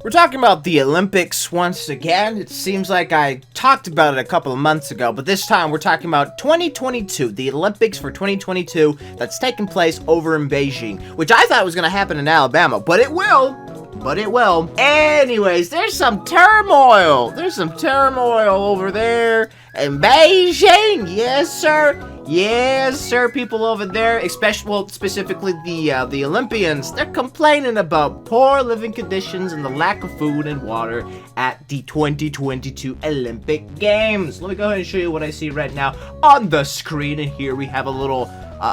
We're talking about the Olympics once again. It seems like I talked about it a couple of months ago, but this time we're talking about 2022, the Olympics for 2022 that's taking place over in Beijing, which I thought was going to happen in Alabama, but it will. Anyways, there's some turmoil. There's some turmoil over there in Beijing. Yes, sir. Yes, sir. People over there, especially, well, specifically the Olympians, they're complaining about poor living conditions and the lack of food and water at the 2022 Olympic Games. Let me go ahead and show you what I see right now on the screen. And here we have a little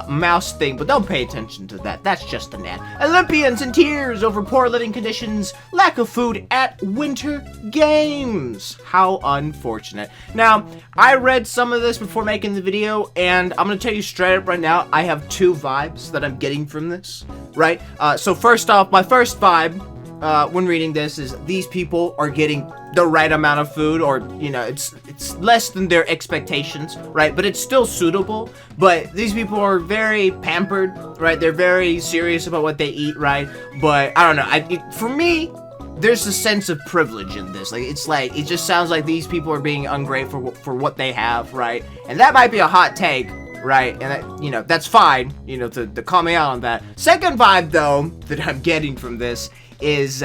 mouse thing, but don't pay attention to that. That's just an ad. Olympians in tears over poor living conditions, lack of food at Winter Games. How unfortunate. Now, I read some of this before making the video, and I'm gonna tell you straight up right now, I have two vibes that I'm getting from this, right? So first off, my first vibe when reading this is these people are getting the right amount of food, or you know, it's less than their expectations, right? But it's still suitable. But these people are very pampered, right? They're very serious about what they eat, right? But I don't know. For me, there's a sense of privilege in this. Like it just sounds like these people are being ungrateful for what they have, right? And that might be a hot take, right? And that, you know, that's fine, you know, to call me out on that. Second vibe though that I'm getting from this is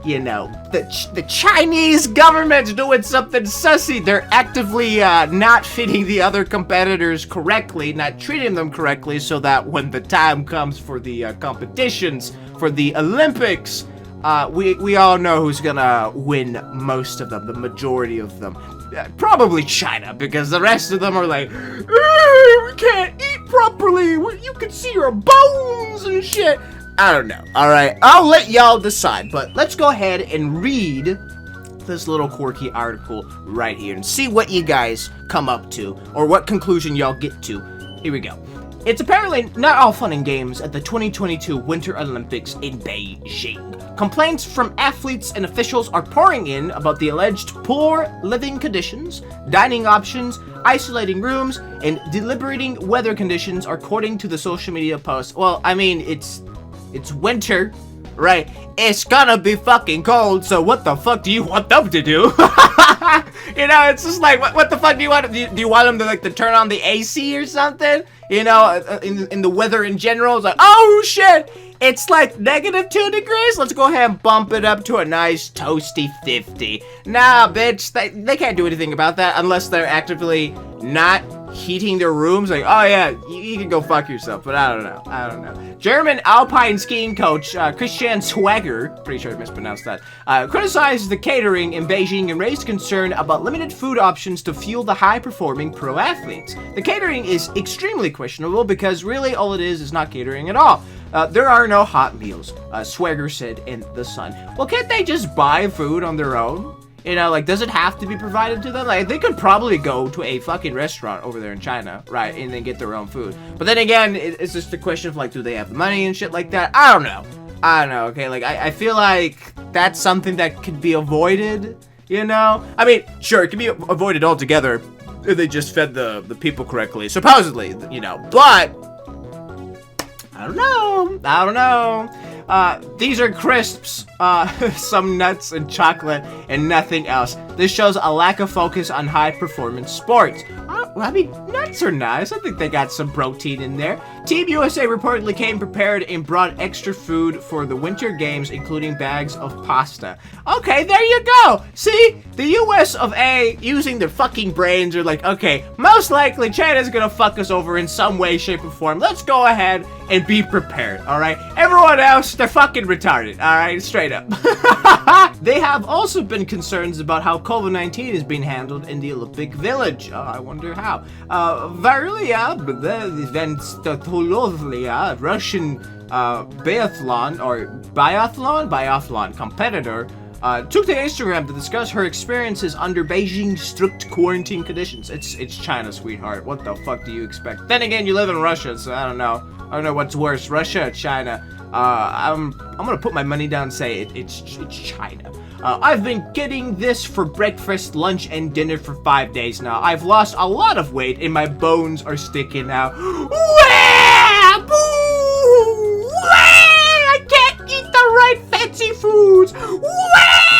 you know, the Chinese government's doing something sussy. They're actively not feeding the other competitors correctly, not treating them correctly, so that when the time comes for the competitions, for the Olympics, we all know who's gonna win most of them, the majority of them. Probably China, because the rest of them are like, we can't eat properly, you can see your bones and shit. I don't know. Alright, I'll let y'all decide, but let's go ahead and read this little quirky article right here and see what you guys come up to, or what conclusion y'all get to. Here we go. It's apparently not all fun and games at the 2022 Winter Olympics in Beijing. Complaints from athletes and officials are pouring in about the alleged poor living conditions, dining options, isolating rooms, and deliberating weather conditions, according to the social media post. Well, I mean, it's winter, right? It's gonna be fucking cold, so what the fuck do you want them to do? You know, it's just like, what the fuck do you want? Do you want them to, like, to turn on the AC or something? You know, in the weather in general, it's like, oh shit, it's like -2 degrees? Let's go ahead and bump it up to a nice toasty 50. Nah, bitch, they can't do anything about that unless they're actively not heating their rooms. Like, oh yeah, you can go fuck yourself, but I don't know. German alpine skiing coach Christian Swagger, pretty sure I mispronounced that, criticized the catering in Beijing and raised concern about limited food options to fuel the high-performing pro athletes. The catering is extremely questionable because really all it is not catering at all. There are no hot meals, Swagger said in The Sun. Well, can't they just buy food on their own? You know, like, does it have to be provided to them? Like, they could probably go to a fucking restaurant over there in China, right, and then get their own food. But then again, it's just a question of, like, do they have the money and shit like that? I don't know, okay? Like, I feel like that's something that could be avoided, you know? I mean, sure, it can be avoided altogether if they just fed the people correctly, supposedly, you know, but I don't know. These are crisps, some nuts and chocolate, and nothing else. This shows a lack of focus on high-performance sports. I mean, nuts are nice. I think they got some protein in there. Team USA reportedly came prepared and brought extra food for the Winter Games, including bags of pasta. Okay, there you go. See? The US of A, using their fucking brains, are like, okay, most likely China's gonna fuck us over in some way, shape, or form. Let's go ahead and be prepared, alright? Everyone else, they're fucking retarded, alright? Straight up. They have also been concerns about how COVID-19 is being handled in the Olympic Village. I wonder how. Varylia, Russian biathlon competitor, took to Instagram to discuss her experiences under Beijing's strict quarantine conditions. It's China, sweetheart. What the fuck do you expect? Then again, you live in Russia, so I don't know. I don't know what's worse, Russia or China. I'm gonna put my money down and say it's China. I've been getting this for breakfast, lunch, and dinner for 5 days now. I've lost a lot of weight and my bones are sticking out. Wah! Boo! Wah! I can't eat the right fancy foods. Wah!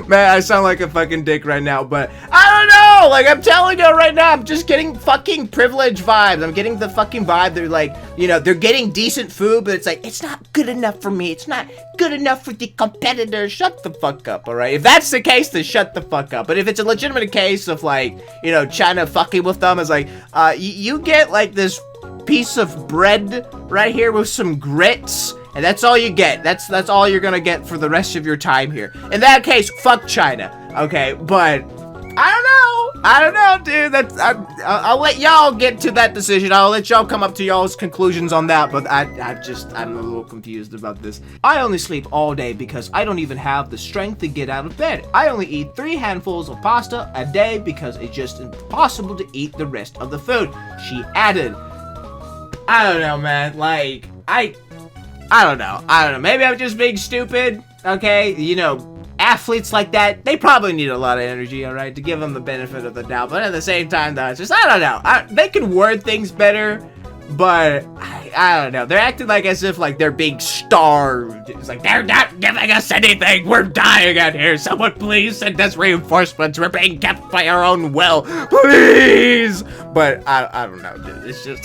Man, I sound like a fucking dick right now, but I don't know. Like, I'm telling you right now, I'm just getting fucking privilege vibes. I'm getting the fucking vibe. They're like, you know, they're getting decent food, but it's like, it's not good enough for me. It's not good enough for the competitors. Shut the fuck up, all right? If that's the case, then shut the fuck up. But if it's a legitimate case of, like, you know, China fucking with them, it's like, you get, like, this piece of bread right here with some grits, and that's all you get. That's all you're gonna get for the rest of your time here. In that case, fuck China, okay? But I don't know, dude. I'll let y'all get to that decision. I'll let y'all come up to y'all's conclusions on that. But I'm a little confused about this. I only sleep all day because I don't even have the strength to get out of bed. I only eat 3 handfuls of pasta a day because it's just impossible to eat the rest of the food. She added. I don't know, man. Like, I don't know. Maybe I'm just being stupid, okay? You know, athletes like that, they probably need a lot of energy, all right, to give them the benefit of the doubt. But at the same time, though, it's just, I don't know. They can word things better, but I don't know. They're acting like as if, like, they're being starved. It's like, they're not giving us anything. We're dying out here. Someone please send us reinforcements. We're being kept by our own will. Please. But I don't know, dude. It's just...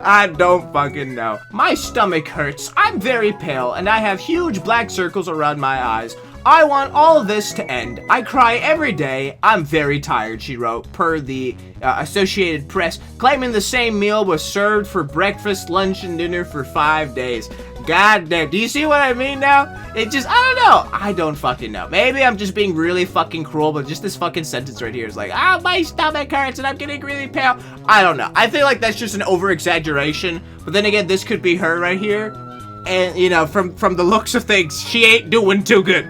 I don't fucking know. My stomach hurts. I'm very pale, and I have huge black circles around my eyes. I want all of this to end. I cry every day. I'm very tired, she wrote, per the Associated Press, claiming the same meal was served for breakfast, lunch, and dinner for 5 days. God damn. Do you see what I mean now? It just, I don't know. I don't fucking know. Maybe I'm just being really fucking cruel, but just this fucking sentence right here is like, my stomach hurts and I'm getting really pale. I don't know. I feel like that's just an over-exaggeration. But then again, this could be her right here. And, you know, from the looks of things, she ain't doing too good.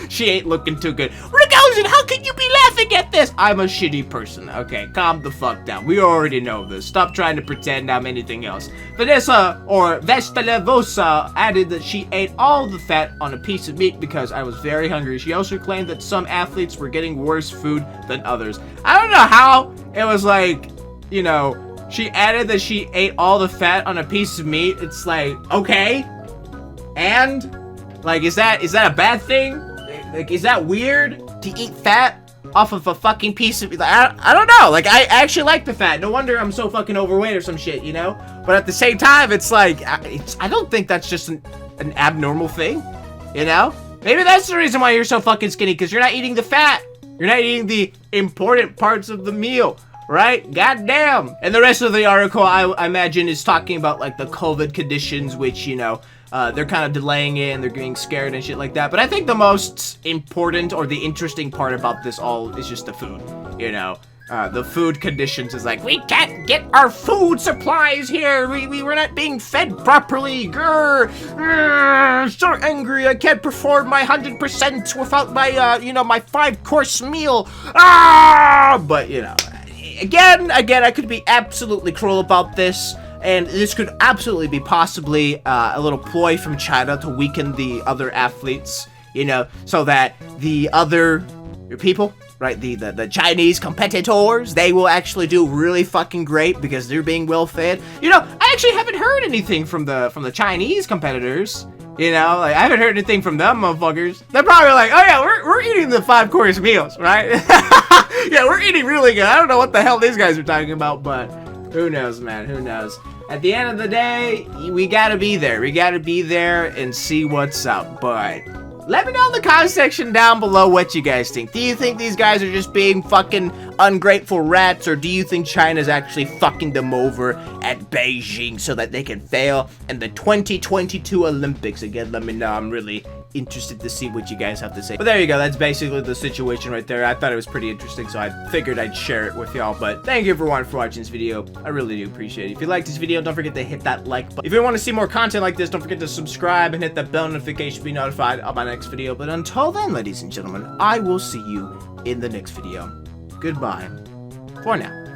She ain't looking too good. Rigozen, how can you be laughing at this? I'm a shitty person. Okay, calm the fuck down. We already know this. Stop trying to pretend I'm anything else. Vanessa, or Vestalevosa, added that she ate all the fat on a piece of meat because I was very hungry. She also claimed that some athletes were getting worse food than others. I don't know how it was like, you know, she added that she ate all the fat on a piece of meat. It's like, okay. And? Like, is that a bad thing? Like, is that weird to eat fat off of a fucking piece of... I don't know. Like, I actually like the fat. No wonder I'm so fucking overweight or some shit, you know? But at the same time, it's like, I don't think that's just an abnormal thing, you know? Maybe that's the reason why you're so fucking skinny, because you're not eating the fat. You're not eating the important parts of the meal. Right? Goddamn. And the rest of the article, I imagine, is talking about, like, the COVID conditions, which, you know, they're kind of delaying it and they're getting scared and shit like that. But I think the most important or the interesting part about this all is just the food, you know? The food conditions is like, we can't get our food supplies here. We were not being fed properly. Grr, so angry. I can't perform my 100% without my, you know, my 5-course meal. But, you know... Again, I could be absolutely cruel about this, and this could absolutely be possibly a little ploy from China to weaken the other athletes, you know, so that the other people, right, the Chinese competitors, they will actually do really fucking great because they're being well fed. You know, I actually haven't heard anything from the Chinese competitors. You know, like, I haven't heard anything from them motherfuckers. They're probably like, oh yeah, we're eating the 5-course meals, right? Yeah, we're eating really good. I don't know what the hell these guys are talking about, but who knows, man, who knows? At the end of the day, we gotta be there. We gotta be there and see what's up, but... Let me know in the comment section down below what you guys think. Do you think these guys are just being fucking ungrateful rats, or do you think China's actually fucking them over at Beijing so that they can fail in the 2022 Olympics? Again, let me know. I'm really interested to see what you guys have to say. But there you go. That's basically the situation right there. I thought it was pretty interesting, so I figured I'd share it with y'all. But thank you everyone for watching this video. I really do appreciate it. If you liked this video, don't forget to hit that like button. If you want to see more content like this, don't forget to subscribe and hit that bell notification to be notified of my next video. But until then, ladies and gentlemen, I will see you in the next video. Goodbye for now.